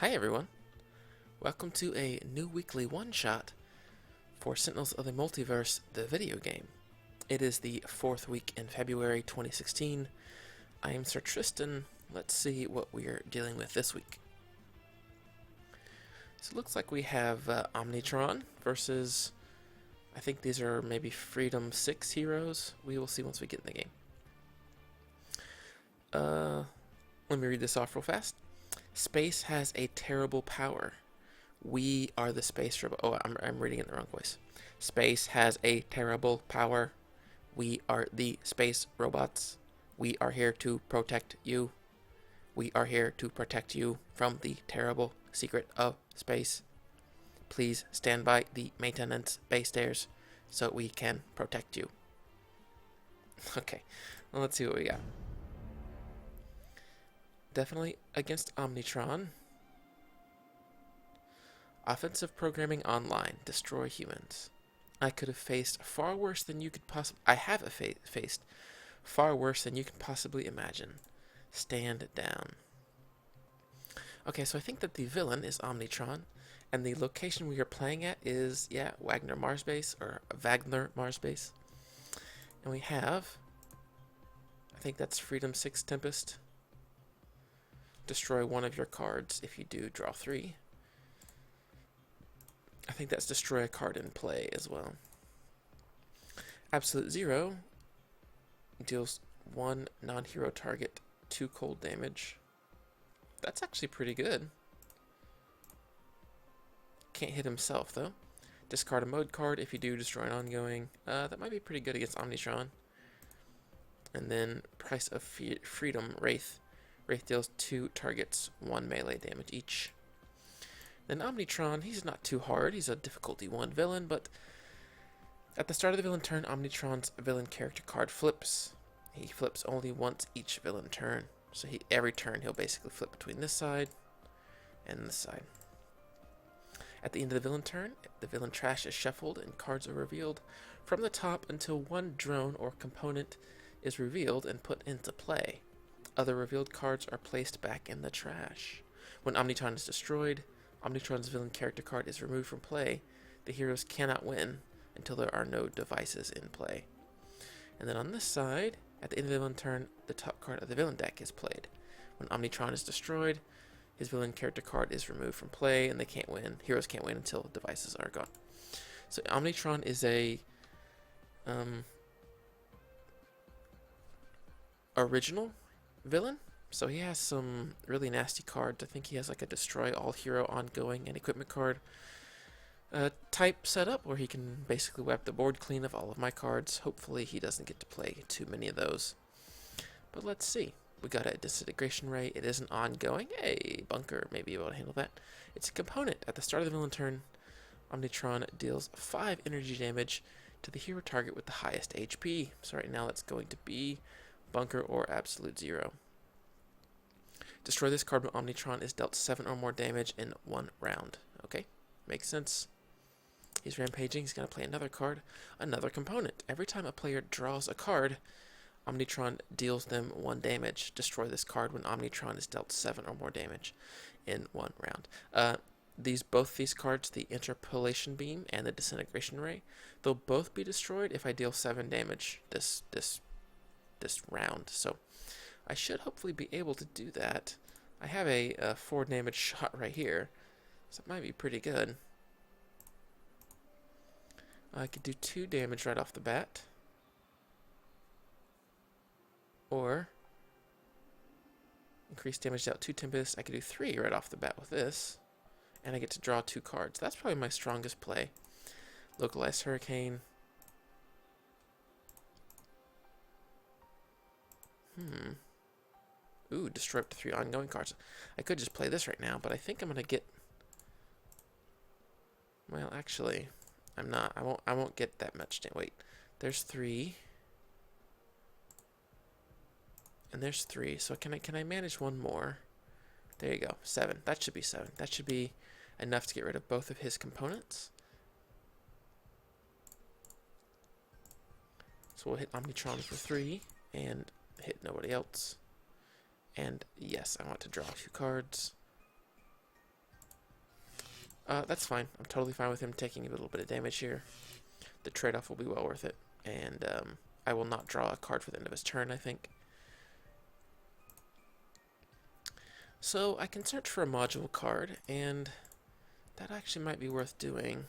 Hi everyone, welcome to a new weekly one-shot for Sentinels of the Multiverse, the video game. It is the 4th week in February 2016. I am Sir Tristan. Let's see what we're dealing with this week. So it looks like we have Omnitron versus, I think these are maybe Freedom 6 heroes. We will see once we get in the game. Let me read this off real fast. Space has a terrible power. We are the space robot. Oh, I'm reading it in the wrong voice. Space has a terrible power. We are the space robots. We are here to protect you. We are here to protect you from the terrible secret of space. Please stand by the maintenance bay stairs so we can protect you. Okay, well, let's see what we got. Definitely against Omnitron. Offensive programming online. Destroy humans. I could have faced far worse than you could possibly... I have faced far worse than you could possibly imagine. Stand down. Okay, so I think that the villain is Omnitron, and the location we are playing at is, yeah, Wagner Mars Base, or Wagner Mars Base. And we have... I think that's Freedom 6 Tempest. Destroy one of your cards. If you do, draw 3. I think that's destroy a card in play as well. Absolute Zero deals 1 non-hero target 2 cold damage. That's actually pretty good. Can't hit himself though. Discard a mode card. If you do, destroy an ongoing. That might be pretty good against Omnitron. And then Price of Freedom, Wraith. Wraith deals 2 targets 1 melee damage each. Then Omnitron, he's not too hard. He's a difficulty 1 villain, but at the start of the villain turn, Omnitron's villain character card flips. He flips only once each villain turn. So every turn he'll basically flip between this side and this side. At the end of the villain turn, the villain trash is shuffled and cards are revealed from the top until 1 drone or component is revealed and put into play. Other revealed cards are placed back in the trash. When Omnitron is destroyed, Omnitron's villain character card is removed from play. The heroes cannot win until there are no devices in play. And then on this side, at the end of the villain turn, the top card of the villain deck is played. When Omnitron is destroyed, his villain character card is removed from play, and they can't win. Heroes can't win until devices are gone. So Omnitron is a original villain. So he has some really nasty cards. I think he has like a destroy all hero ongoing and equipment card type setup where he can basically wipe the board clean of all of my cards. Hopefully he doesn't get to play too many of those. But let's see. We got a disintegration ray. It is an ongoing. A bunker may be able to handle that. It's a component. At the start of the villain turn, Omnitron deals 5 energy damage to the hero target with the highest HP. So right now that's going to be bunker or absolute zero. Destroy this card when Omnitron is dealt 7 or more damage in 1 round. Okay, makes sense. He's rampaging. He's going to play another card, another component. Every time a player draws a card, Omnitron deals them 1 damage. Destroy this card when Omnitron is dealt 7 or more damage in 1 round. Both these cards, the Interpolation Beam and the Disintegration Ray, they'll both be destroyed if I deal 7 damage this round. So I should hopefully be able to do that. I have a 4 damage shot right here, so it might be pretty good. I could do 2 damage right off the bat. Or increase damage out 2 Tempest. I could do 3 right off the bat with this. And I get to draw 2 cards. That's probably my strongest play. Localized Hurricane. Ooh, destroy up to 3 ongoing cards. I could just play this right now, but I think I'm gonna get... Well, actually, I'm not. I won't get that much. Wait, there's 3. And there's 3. So can I manage 1 more? There you go. 7. That should be 7. That should be enough to get rid of both of his components. So we'll hit Omnitron for 3 and hit nobody else. And yes, I want to draw 2 cards. That's fine. I'm totally fine with him taking a little bit of damage here. The trade-off will be well worth it. And I will not draw a card for the end of his turn, I think. So I can search for a module card, and that actually might be worth doing.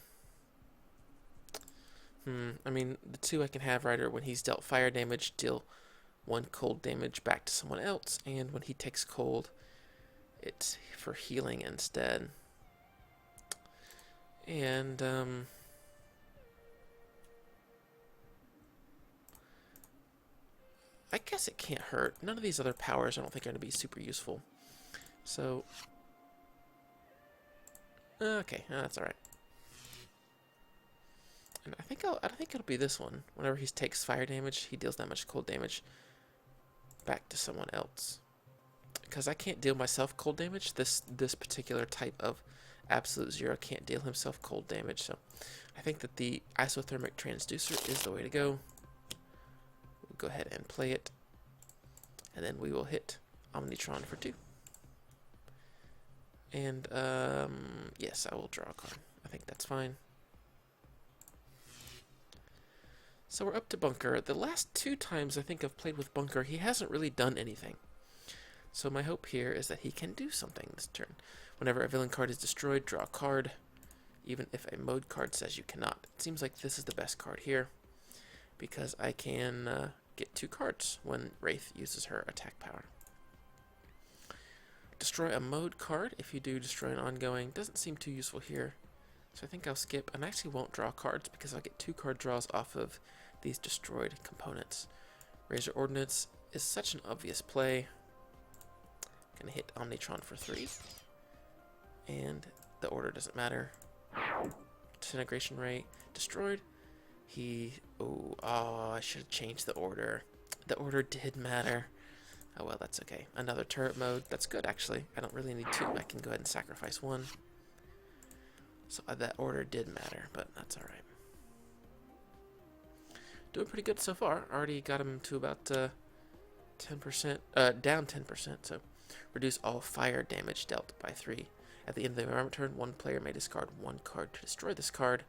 I mean, the two I can have right are when he's dealt fire damage, deal 1 cold damage back to someone else, and when he takes cold, it's for healing instead. And, I guess it can't hurt. None of these other powers I don't think are going to be super useful. So, okay, that's alright. And I think it'll be this one. Whenever he takes fire damage, he deals that much cold damage back to someone else. Because I can't deal myself cold damage, this particular type of absolute zero can't deal himself cold damage. So I think that the isothermic transducer is the way to go. We'll go ahead and play it. And then we will hit Omnitron for 2. And yes, I will draw a card. I think that's fine. So we're up to Bunker. The last 2 times I think I've played with Bunker, he hasn't really done anything. So my hope here is that he can do something this turn. Whenever a villain card is destroyed, draw a card, even if a mode card says you cannot. It seems like this is the best card here, because I can get 2 cards when Wraith uses her attack power. Destroy a mode card. If you do destroy an ongoing, doesn't seem too useful here. So I think I'll skip, and I actually won't draw cards because I'll get 2 card draws off of these destroyed components. Razor Ordnance is such an obvious play. Gonna hit Omnitron for 3. And the order doesn't matter. Disintegration Ray destroyed. I should have changed the order. The order did matter. Oh well, that's okay. Another turret mode. That's good actually. I don't really need 2. I can go ahead and sacrifice 1. So that order did matter, but that's alright. Doing pretty good so far. Already got him to about 10%, down 10%, so reduce all fire damage dealt by 3. At the end of the environment turn, 1 player may discard 1 card to destroy this card,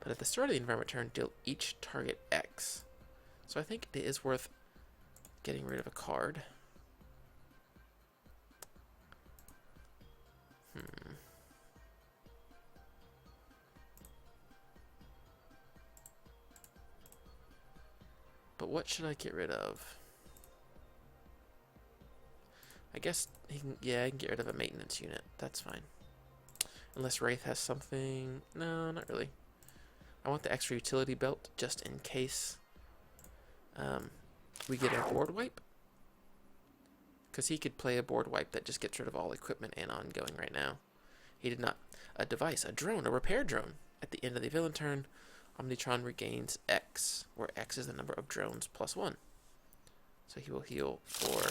but at the start of the environment turn, deal each target X. So I think it is worth getting rid of a card. But what should I get rid of? I guess I can get rid of a maintenance unit. That's fine. Unless Wraith has something. No, not really. I want the extra utility belt just in case we get a board wipe. Because he could play a board wipe that just gets rid of all equipment and ongoing right now. He did not. A device, a drone, a repair drone. At the end of the villain turn, Omnitron regains X, where X is the number of drones plus 1. So he will heal for...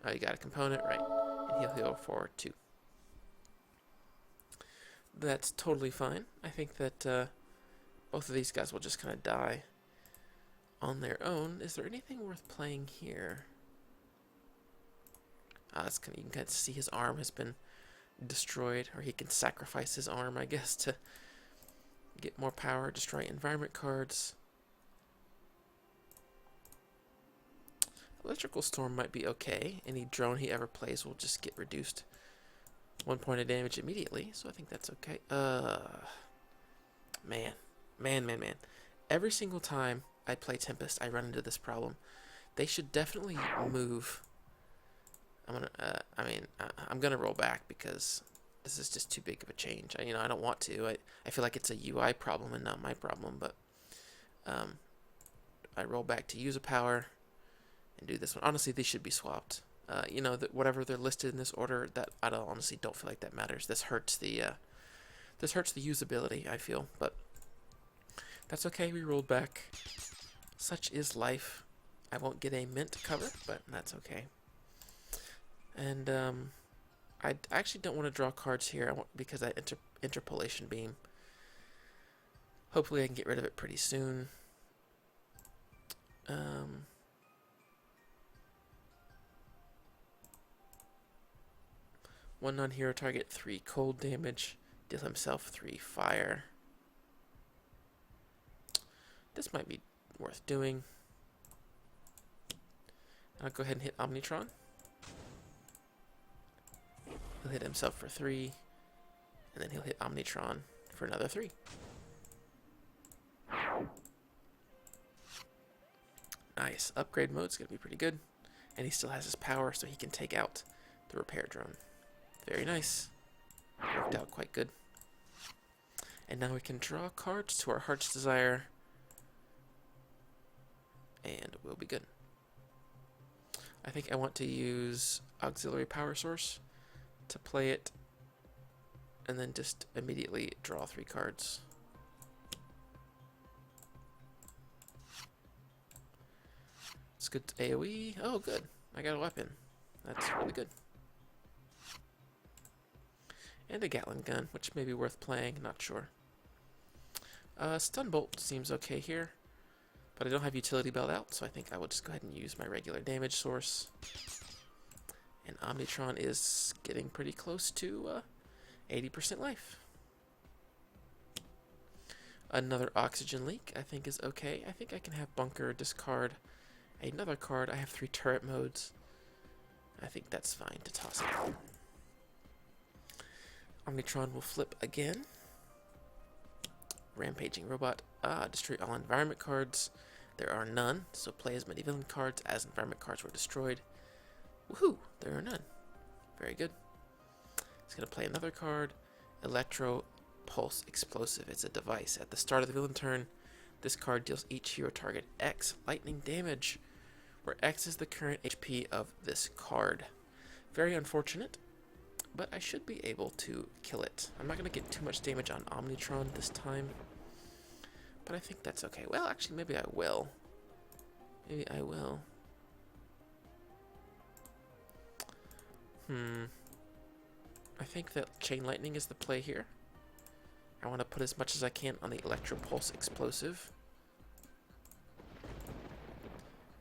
Oh, you got a component, right. And he'll heal for 2. That's totally fine. I think that both of these guys will just kind of die on their own. Is there anything worth playing here? You can kind of see his arm has been destroyed, or he can sacrifice his arm, I guess, to get more power, destroy environment cards. Electrical Storm might be okay. Any drone he ever plays will just get reduced 1 point of damage immediately, so I think that's okay. Man. Every single time I play Tempest, I run into this problem. They should definitely move. I'm gonna roll back because this is just too big of a change. I don't want to. I feel like it's a UI problem and not my problem, but I roll back to use a power and do this one. Honestly, these should be swapped. Whatever they're listed in this order, that I honestly don't feel like that matters. This hurts the usability, I feel, but that's okay. We rolled back. Such is life. I won't get a mint cover, but that's okay. And I actually don't want to draw cards here because I interpolation beam. Hopefully I can get rid of it pretty soon. 1 non-hero target, 3 cold damage, deal himself 3 fire. This might be worth doing. I'll go ahead and hit Omnitron. He'll hit himself for 3, and then he'll hit Omnitron for another 3. Nice. Upgrade mode's going to be pretty good. And he still has his power, so he can take out the repair drone. Very nice. Worked out quite good. And now we can draw cards to our heart's desire. And we'll be good. I think I want to use auxiliary power source to play it. And then just immediately draw 3 cards. It's good AoE. Oh, good. I got a weapon. That's really good. And a Gatling gun, which may be worth playing. Not sure. Stun Bolt seems okay here. But I don't have utility belt out, so I think I will just go ahead and use my regular damage source. And Omnitron is getting pretty close to 80% life. Another oxygen leak I think is okay. I think I can have Bunker discard another card. I have 3 turret modes. I think that's fine to toss it. Omnitron will flip again. Rampaging Robot. Destroy all environment cards. There are none, so play as many villain cards as environment cards were destroyed. Woohoo! There are none. Very good. He's going to play another card. Electro Pulse Explosive. It's a device. At the start of the villain turn, this card deals each hero target X lightning damage, where X is the current HP of this card. Very unfortunate, but I should be able to kill it. I'm not going to get too much damage on Omnitron this time, but I think that's okay. Well, actually, maybe I will. Maybe I will. I think that Chain Lightning is the play here. I want to put as much as I can on the Electro Pulse Explosive.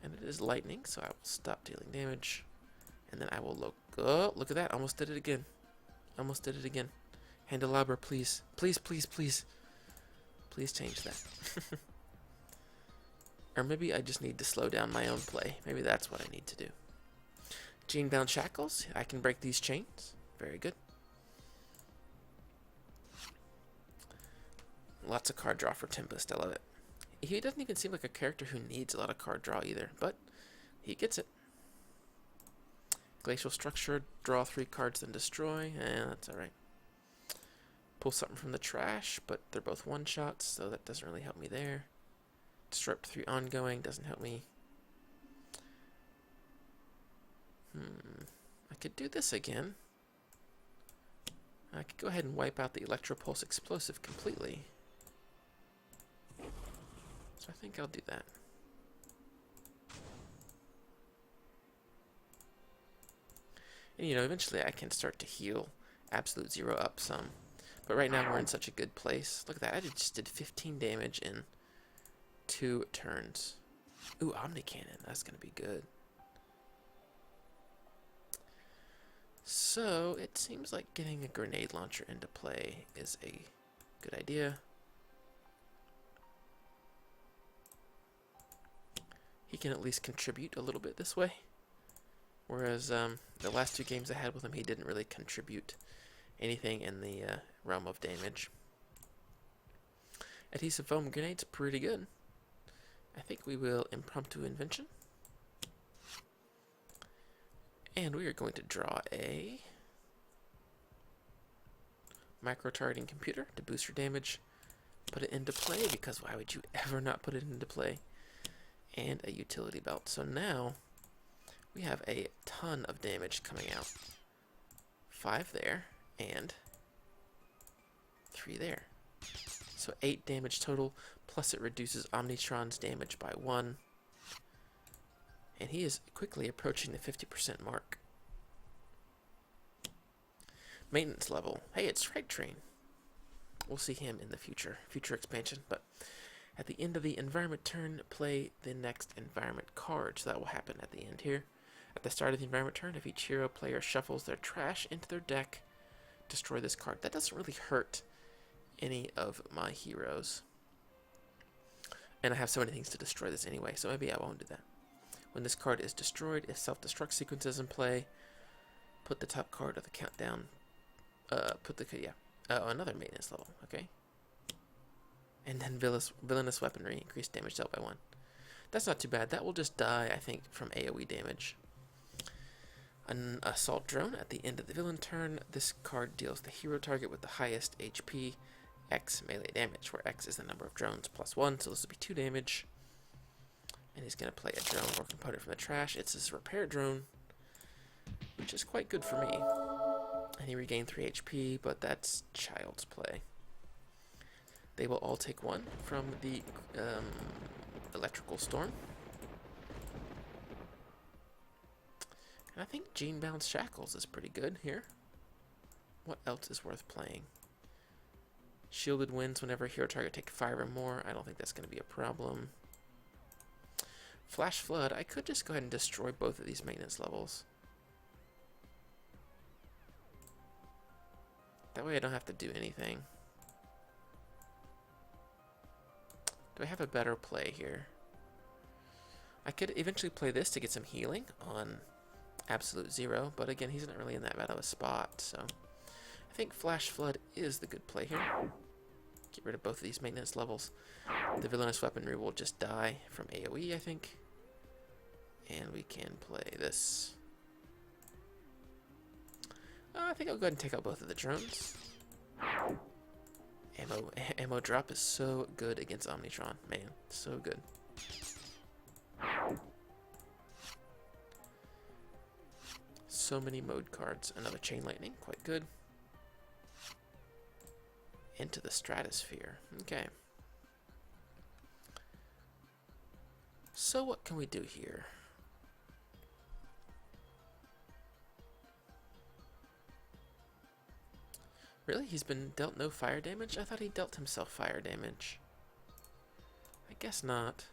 And it is lightning, so I will stop dealing damage. And then I will look. Oh, look at that. Almost did it again. Almost did it again. Candelabra, please. Please, please, please. Please change that. Or maybe I just need to slow down my own play. Maybe that's what I need to do. Chain-bound shackles. I can break these chains. Very good. Lots of card draw for Tempest. I love it. He doesn't even seem like a character who needs a lot of card draw either, but he gets it. Glacial Structure, draw 3 cards, then destroy. That's alright. Pull something from the trash, but they're both one-shots, so that doesn't really help me there. Disrupt 3 ongoing, doesn't help me. I could do this again. I could go ahead and wipe out the Electropulse Explosive completely. So I think I'll do that. And eventually I can start to heal Absolute Zero up some. But right now we're in such a good place. Look at that, I just did 15 damage in 2 turns. Ooh, Omni Cannon, that's gonna be good. So it seems like getting a grenade launcher into play is a good idea. He can at least contribute a little bit this way. Whereas the last 2 games I had with him, he didn't really contribute anything in the realm of damage. Adhesive Foam Grenade's pretty good. I think we will Impromptu Invention. And we are going to draw a micro-targeting computer to boost your damage. Put it into play, because why would you ever not put it into play? And a utility belt. So now we have a ton of damage coming out. 5 there, and 3 there. So 8 damage total, plus it reduces Omnitron's damage by 1. And he is quickly approaching the 50% mark. Maintenance level. Hey, it's Strike Train. We'll see him in the future expansion, but at the end of the environment turn, play the next environment card. So that will happen at the end here. At the start of the environment turn, if each hero player shuffles their trash into their deck, destroy this card. That doesn't really hurt any of my heroes. And I have so many things to destroy this anyway, so maybe I won't do that. When this card is destroyed, if self-destruct sequence is in play, put the top card of the countdown. Another maintenance level, okay. And then villainous weaponry, increased damage dealt by 1. That's not too bad. That will just die, I think, from AoE damage. An assault drone at the end of the villain turn. This card deals the hero target with the highest HP X melee damage, where X is the number of drones plus 1, so this will be 2 damage. And he's going to play a drone or component from the trash. It's his repair drone, which is quite good for me. And he regained 3 HP, but that's child's play. They will all take 1 from the electrical storm. And I think Gene Bound Shackles is pretty good here. What else is worth playing? Shielded Winds whenever a hero target take 5 or more. I don't think that's going to be a problem. Flash Flood, I could just go ahead and destroy both of these maintenance levels. That way I don't have to do anything. Do I have a better play here? I could eventually play this to get some healing on Absolute Zero, but again, he's not really in that bad of a spot, so I think Flash Flood is the good play here. Get rid of both of these maintenance levels. The villainous weaponry will just die from AoE, I think. And we can play this. I think I'll go ahead and take out both of the drones. Ammo drop is so good against Omnitron. Man, so good. So many mode cards. Another Chain Lightning, quite good. Into the Stratosphere. Okay. So what can we do here? Really? He's been dealt no fire damage? I thought he dealt himself fire damage. I guess not.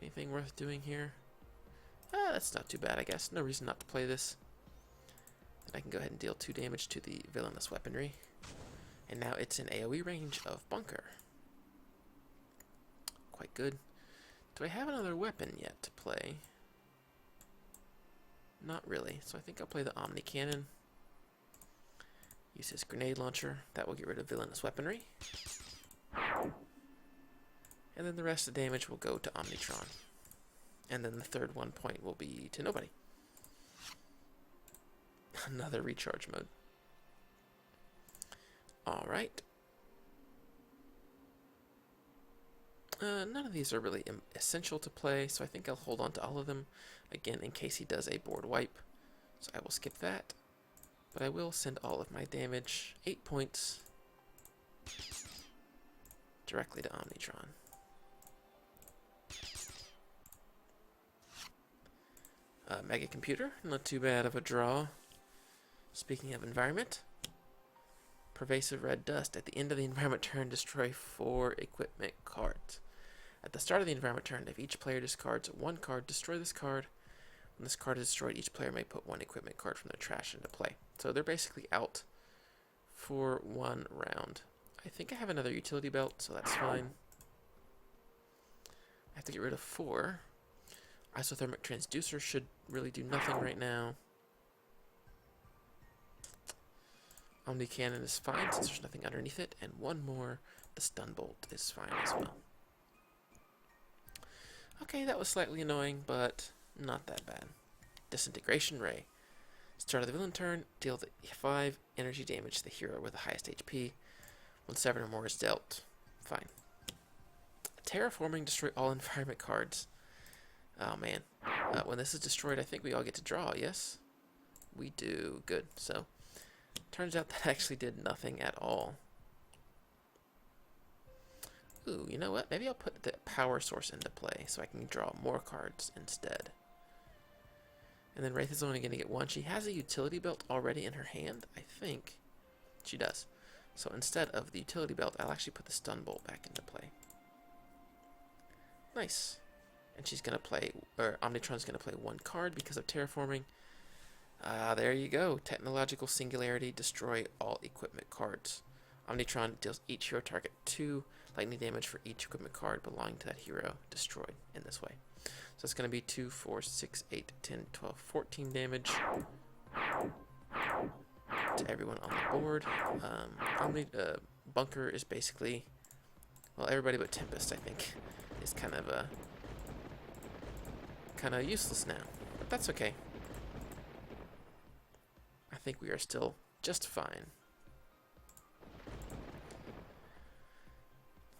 Anything worth doing here? That's not too bad, I guess. No reason not to play this. And I can go ahead and deal 2 damage to the villainous weaponry. And now it's in AoE range of Bunker. Quite good. Do I have another weapon yet to play? Not really, so I think I'll play the Omni Cannon. Use his grenade launcher. That will get rid of villainous weaponry. And then the rest of the damage will go to Omnitron. And then the third 1 point will be to nobody. Another recharge mode. Alright. None of these are really essential to play, so I think I'll hold on to all of them, again, in case he does a board wipe. So I will skip that. But I will send all of my damage, 8 points, directly to Omnitron. Mega Computer, not too bad of a draw. Speaking of environment, Pervasive Red Dust. At the end of the environment turn, destroy 4 equipment cards. At the start of the environment turn, if each player discards 1 card, destroy this card. When this card is destroyed, each player may put 1 equipment card from their trash into play. So they're basically out for 1 round. I think I have another utility belt, so that's fine. I have to get rid of 4. Isothermic Transducer should really do nothing right now. Omni Cannon is fine since there's nothing underneath it. And 1 more, the Stun Bolt is fine as well. Okay, that was slightly annoying, but not that bad. Disintegration Ray. Start of the villain turn, deal the 5 energy damage to the hero with the highest HP. When 7 or more is dealt. Fine. Terraforming, destroy all environment cards. Oh man. When this is destroyed, I think we all get to draw, yes? We do. Good. So, turns out that actually did nothing at all. Ooh, you know what? Maybe I'll put the power source into play so I can draw more cards instead. And then Wraith is only going to get 1. She has a utility belt already in her hand, I think. She does. So instead of the utility belt, I'll actually put the Stun Bolt back into play. Nice. and she's gonna play, or Omnitron's gonna play 1 card because of terraforming. There you go. Technological Singularity, destroy all equipment cards. Omnitron deals each hero target 2 lightning damage for each equipment card belonging to that hero destroyed in this way. So it's going to be 2, 4, 6, 8, 10, 12, 14 damage to everyone on the board. Bunker is basically, well, everybody but Tempest, I think, is kind of useless now. But that's okay. I think we are still just fine.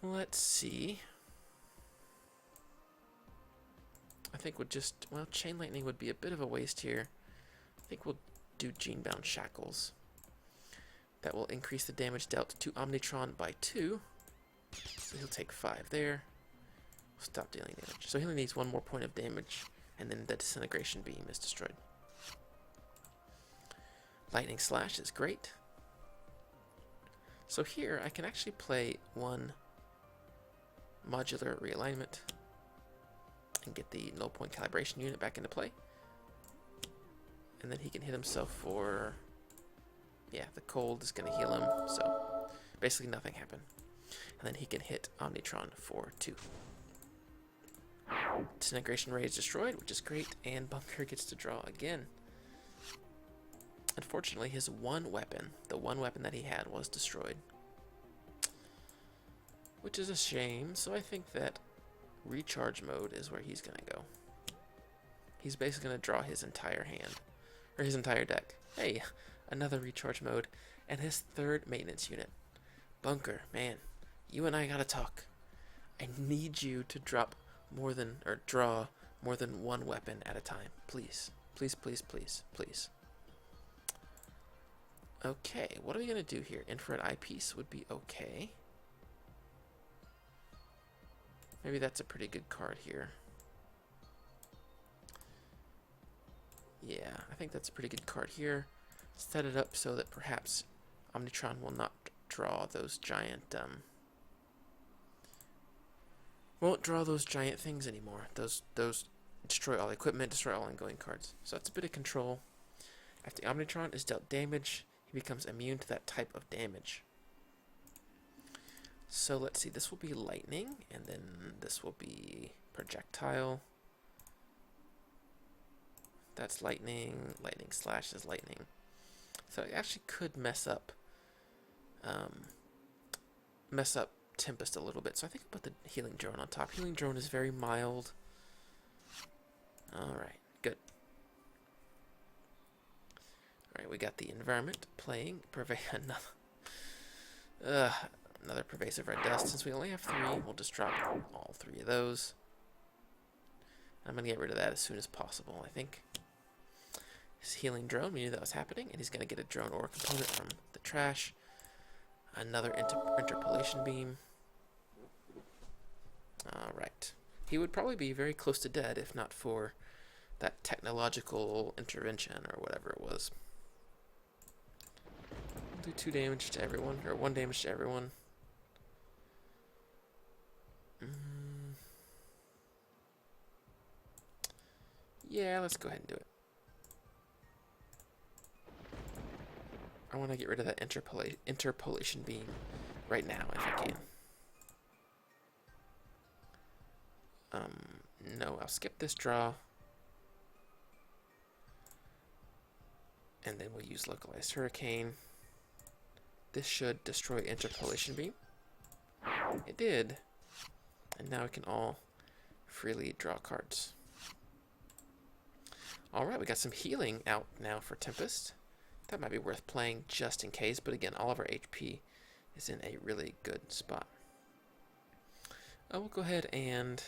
Let's see. I think we'll just, well, Chain Lightning would be a bit of a waste here. I think we'll do Genebound Shackles. That will increase the damage dealt to Omnitron by 2. So he'll take 5 there. Stop dealing damage. So he only needs 1 more point of damage, and then the Disintegration Beam is destroyed. Lightning Slash is great. So here I can actually play 1 modular realignment and get the null point calibration unit back into play. And then he can hit himself for, yeah, the cold is going to heal him, so basically nothing happened. And then he can hit Omnitron for 2. Disintegration Ray is destroyed, which is great, and Bunker gets to draw again. Unfortunately, his one weapon, the one weapon that he had, was destroyed. Which is a shame, so I think that recharge mode is where he's going to go. He's basically going to draw his entire hand, or his entire deck. Hey, another recharge mode, and his 3rd maintenance unit. Bunker, man, you and I gotta talk. I need you to drop more than, or draw more than 1 weapon at a time. Please. Please, please, please, please. Okay, what are we going to do here? Infrared Eyepiece would be okay. Maybe that's a pretty good card here. Yeah, I think that's a pretty good card here. Set it up so that perhaps Omnitron will not draw those giant, won't draw those giant things anymore. Those destroy all equipment, destroy all ongoing cards. So that's a bit of control. After Omnitron is dealt damage, he becomes immune to that type of damage. So let's see, this will be lightning, and then this will be projectile. That's lightning. Lightning Slash is lightning. So it actually could mess up Tempest a little bit. So I think I'll put the Healing Drone on top. Healing Drone is very mild. Alright, good. Alright, we got the environment playing. Another Pervasive Red Dust. Since we only have 3, we'll just drop all 3 of those. I'm going to get rid of that as soon as possible, I think. His Healing Drone, we knew that was happening, and he's going to get a drone or a component from the trash. Another Interpolation Beam. Alright. He would probably be very close to dead if not for that technological intervention or whatever it was. We'll do 2 damage to everyone, or 1 damage to everyone. Yeah, let's go ahead and do it. I want to get rid of that interpolation beam right now if I can. No, I'll skip this draw. And then we'll use Localized Hurricane. This should destroy Interpolation Beam. It did. And now we can all freely draw cards. Alright, we got some healing out now for Tempest. That might be worth playing just in case, but again, all of our HP is in a really good spot. We'll go ahead and...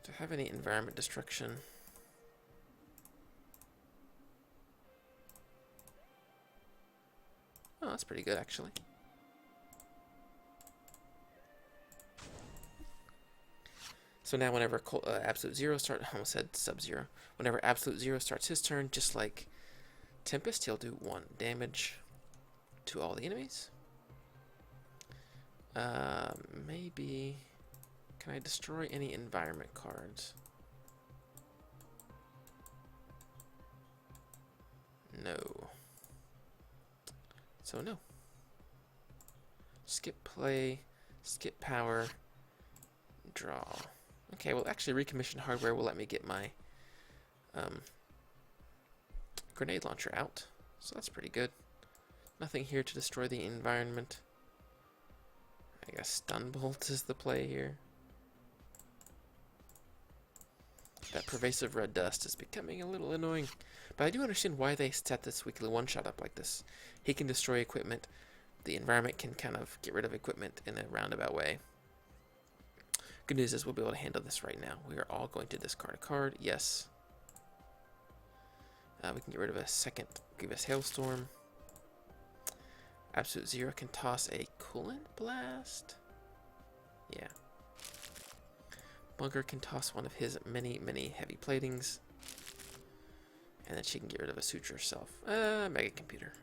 do I have any environment destruction? Oh, that's pretty good, actually. So now whenever Absolute Zero starts... I almost said Sub-Zero. Whenever Absolute Zero starts his turn, just like Tempest, he'll do 1 damage to all the enemies. Maybe Can I destroy any environment cards? No. So no. Skip play, skip power, draw. Okay, well actually recommissioned hardware will let me get my grenade launcher out. So that's pretty good. Nothing here to destroy the environment. I guess stun bolt is the play here. That pervasive red dust is becoming a little annoying. But I do understand why they set this weekly one-shot up like this. He can destroy equipment. The environment can kind of get rid of equipment in a roundabout way. Good news is we'll be able to handle this right now. We are all going to discard a card. Yes. We can get rid of a second Grievous Hailstorm. Absolute Zero can toss a Coolant Blast. Yeah. Bunker can toss one of his many, many heavy platings. And then she can get rid of a Suture herself. Mega Computer.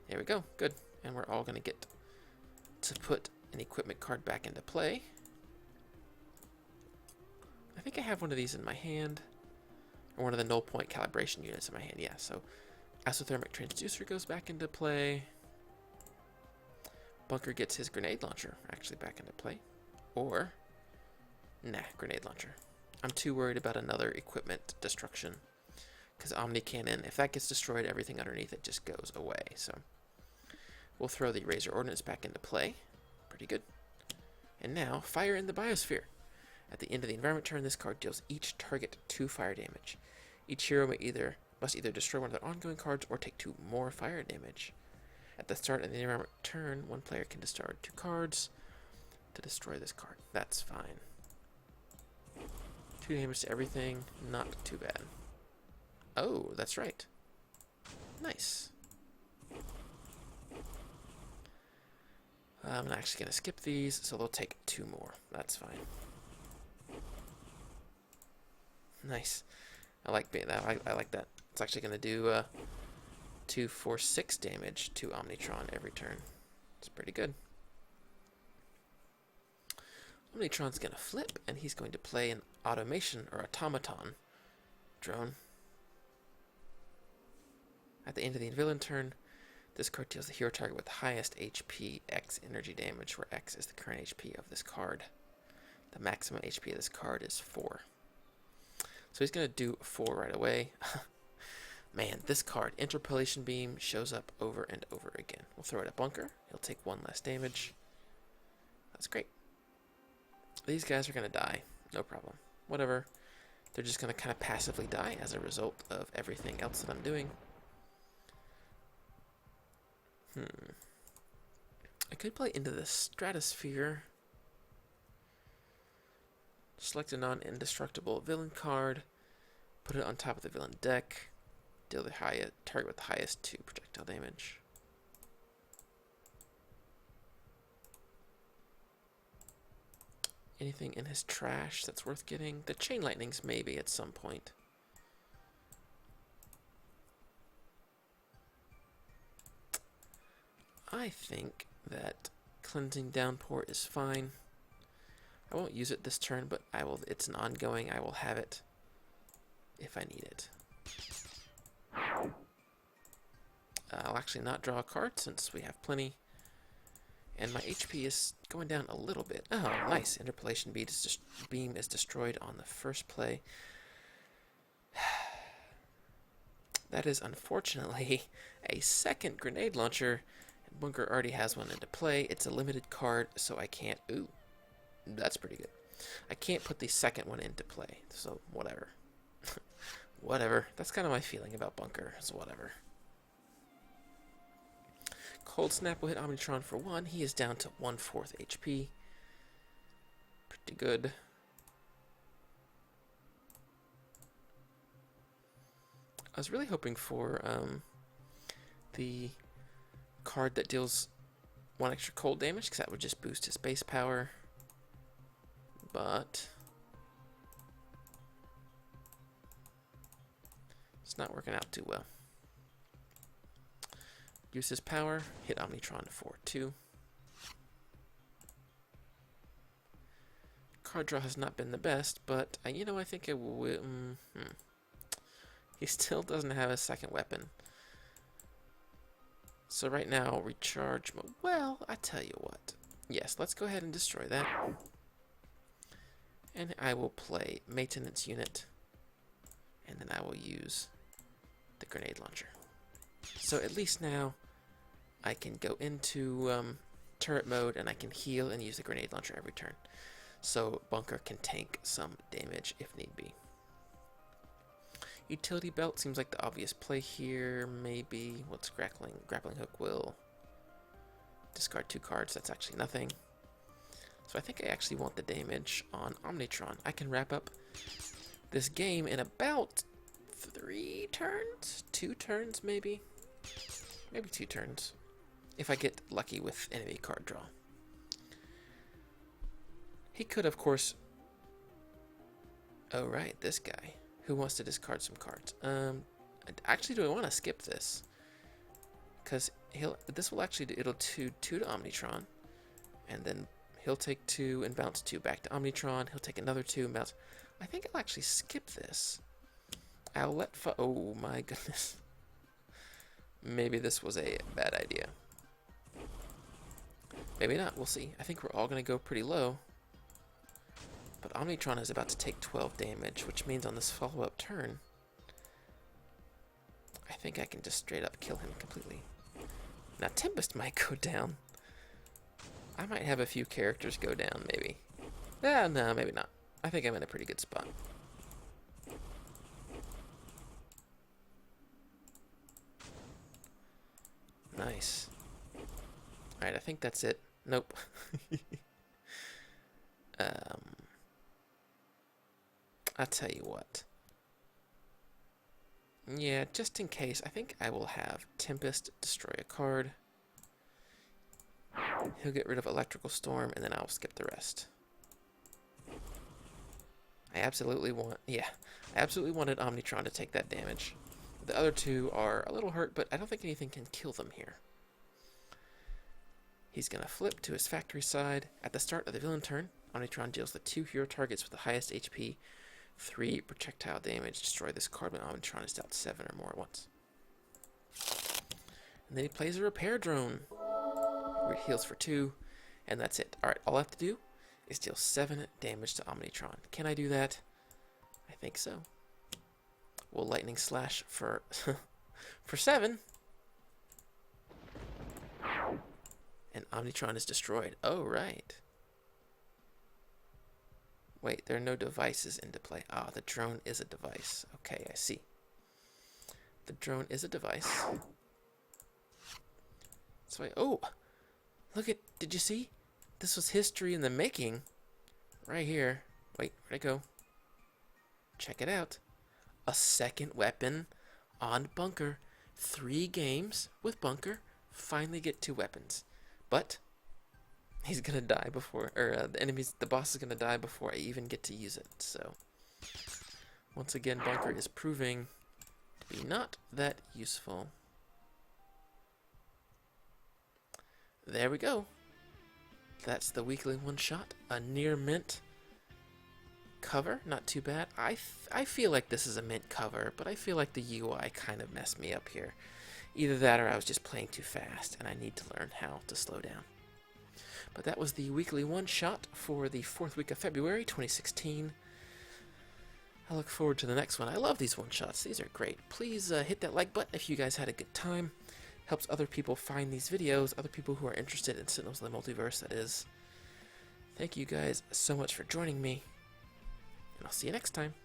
There we go. Good. And we're all going to get to put an equipment card back into play. I think I have one of these in my hand. Or one of the null point calibration units in my hand. Yeah, so Isothermic Transducer goes back into play. Bunker gets his grenade launcher actually back into play. Or, nah, grenade launcher. I'm too worried about another equipment destruction. Because Omni Cannon, if that gets destroyed, everything underneath it just goes away. So we'll throw the Razor Ordnance back into play. Pretty good. And now, Fire in the Biosphere. At the end of the environment turn, this card deals each target 2 fire damage. Each hero must either destroy one of their ongoing cards or take 2 more fire damage. At the start of the environment turn, one player can discard 2 cards to destroy this card. That's fine. 2 damage to everything, not too bad. Oh, that's right. Nice. I'm actually going to skip these, so they'll take 2 more. That's fine. Nice. I like that. I like that. It's actually going to do 2, 4, 6 damage to Omnitron every turn. It's pretty good. Omnitron's going to flip, and he's going to play an automation or automaton drone. At the end of the villain turn, this card deals the hero target with the highest HP X energy damage, where X is the current HP of this card. The maximum HP of this card is 4. So he's going to do 4 right away. Man, this card, Interpolation Beam, shows up over and over again. We'll throw it at Bunker. He'll take 1 less damage. That's great. These guys are going to die. No problem. Whatever. They're just going to kind of passively die as a result of everything else that I'm doing. I could play into the Stratosphere. Select a non-indestructible villain card. Put it on top of the villain deck. Deal the target with the highest 2 projectile damage. Anything in his trash that's worth getting? The Chain Lightnings maybe at some point. I think that Cleansing Downpour is fine. I won't use it this turn, but I will. It's an ongoing. I will have it if I need it. I'll actually not draw a card since we have plenty. And my HP is going down a little bit. Oh, nice. Interpolation Beam is destroyed on the first play. That is unfortunately a second grenade launcher. And Bunker already has one into play. It's a limited card, so I can't... Ooh, that's pretty good. I can't put the second one into play, so whatever. Whatever. That's kind of my feeling about Bunker, so whatever. Cold Snap will hit Omnitron for 1. He is down to 1/4 HP. Pretty good. I was really hoping for the card that deals 1 extra cold damage, because that would just boost his base power. But it's not working out too well. Use his power, hit Omnitron for 2. card draw has not been the best, but you know, I think it will. He still doesn't have a second weapon. So right now, recharge mode. Well, I tell you what. Yes, let's go ahead and destroy that. And I will play maintenance unit. And then I will use the grenade launcher. So at least now I can go into turret mode and I can heal and use the grenade launcher every turn. So Bunker can tank some damage if need be. Utility belt seems like the obvious play here. Maybe what's grappling hook will discard 2 cards. That's actually nothing. So I think I actually want the damage on Omnitron. I can wrap up this game in about 3 turns? 2 turns maybe? Maybe 2 turns. If I get lucky with enemy card draw. He could, of course... Oh, right, this guy. Who wants to discard some cards? Actually, do I want to skip this? Because this will actually do, it'll do 2 to Omnitron. And then he'll take 2 and bounce 2 back to Omnitron. He'll take another 2 and bounce... I think I'll actually skip this. I'll let... Oh, my goodness. Maybe this was a bad idea. Maybe not. We'll see. I think we're all going to go pretty low. But Omnitron is about to take 12 damage, which means on this follow-up turn, I think I can just straight up kill him completely. Now, Tempest might go down. I might have a few characters go down, maybe. Yeah, no, maybe not. I think I'm in a pretty good spot. Nice. Alright, I think that's it. Nope. I'll tell you what. Yeah, just in case, I think I will have Tempest destroy a card. He'll get rid of Electrical Storm, and then I'll skip the rest. I absolutely wanted Omnitron to take that damage. The other 2 are a little hurt, but I don't think anything can kill them here. He's going to flip to his factory side. At the start of the villain turn, Omnitron deals the 2 hero targets with the highest HP 3 projectile damage. Destroy this card when Omnitron is dealt 7 or more at once. And then he plays a repair drone. Where he heals for 2, and that's it. Alright, all I have to do is deal 7 damage to Omnitron. Can I do that? I think so. We'll lightning slash for for 7. And Omnitron is destroyed. Oh, right. Wait, there are no devices into play. Ah, the drone is a device. Okay, I see. The drone is a device. So oh! Look at, did you see? This was history in the making. Right here. Wait, where'd it go? Check it out. A second weapon on Bunker. 3 games with Bunker. Finally get 2 weapons. But he's gonna die before, or the boss is gonna die before I even get to use it. So once again, Bunker is proving to be not that useful. There we go. That's the weekly one-shot. A near mint cover. Not too bad. I feel like this is a mint cover, but I feel like the UI kind of messed me up here. Either that or I was just playing too fast, and I need to learn how to slow down. But that was the weekly one-shot for the 4th week of February 2016. I look forward to the next one. I love these one-shots. These are great. Please hit that like button if you guys had a good time. Helps other people find these videos, other people who are interested in Sentinels of the Multiverse, that is. Thank you guys so much for joining me, and I'll see you next time.